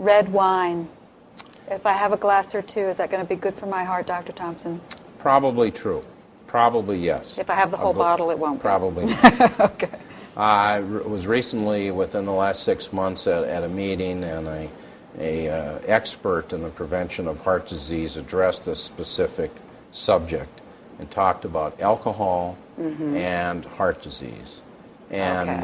Red wine. If I have a glass or two, is that going to be good for my heart, Dr. Thompson? Probably true. Probably yes. If I have the whole bottle, it won't. Probably not. Okay. I was recently, within the last 6 months, at a meeting, and a expert in the prevention of heart disease addressed this specific subject and talked about alcohol and heart disease. And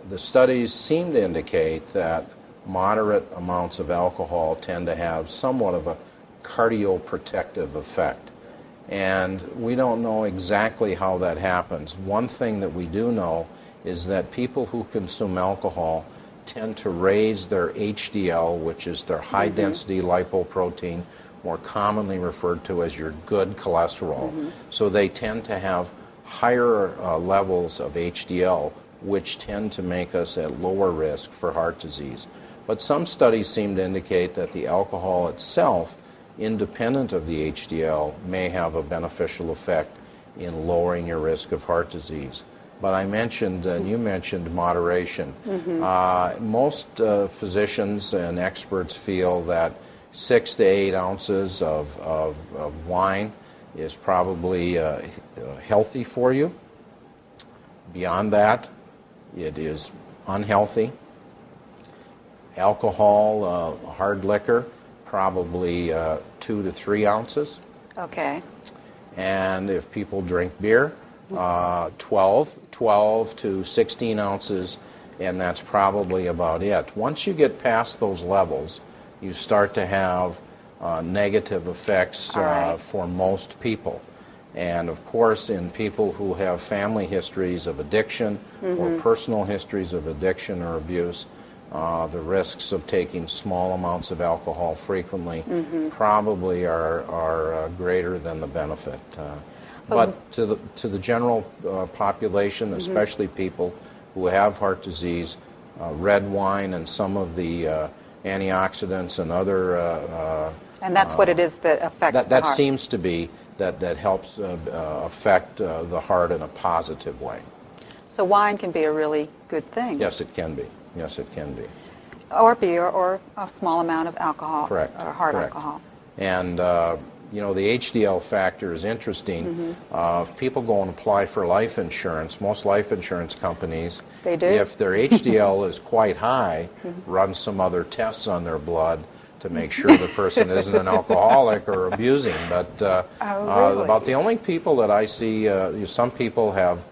the studies seem to indicate that moderate amounts of alcohol tend to have somewhat of a cardioprotective effect. And we don't know exactly how that happens. One thing that we do know is that people who consume alcohol tend to raise their HDL, which is their high-density lipoprotein, more commonly referred to as your good cholesterol. So they tend to have higher levels of HDL, which tend to make us at lower risk for heart disease. But some studies seem to indicate that the alcohol itself, independent of the HDL, may have a beneficial effect in lowering your risk of heart disease. But I mentioned, and you mentioned, moderation. Most physicians and experts feel that 6 to 8 ounces of wine is probably healthy for you. Beyond that, it is unhealthy. Alcohol, hard liquor, probably 2 to 3 ounces. Okay. And if people drink beer, 12 to 16 ounces, and that's probably about it. Once you get past those levels, you start to have negative effects for most people. And of course, in people who have family histories of addiction or personal histories of addiction or abuse, the risks of taking small amounts of alcohol frequently probably are greater than the benefit. But to the general population, especially people who have heart disease, red wine and some of the antioxidants and other... and that's what it is that affects the heart. That seems to be that helps affect the heart in a positive way. So wine can be a really good thing. Yes, it can be. Yes, it can be. Or beer, or a small amount of alcohol. Correct. Or hard Correct. alcohol. And you know, the HDL factor is interesting. If people go and apply for life insurance, most life insurance companies, they do. If their HDL is quite high, run some other tests on their blood to make sure the person isn't an alcoholic or abusing. But really? About the only people that I see, some people have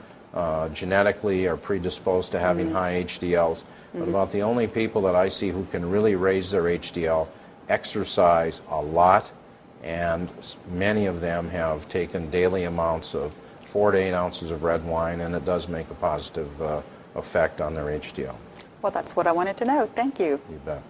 genetically are predisposed to having high HDLs, but about the only people that I see who can really raise their HDL exercise a lot, and many of them have taken daily amounts of 4 to 8 ounces of red wine, and it does make a positive effect on their HDL. Well, that's what I wanted to know. Thank you. You bet.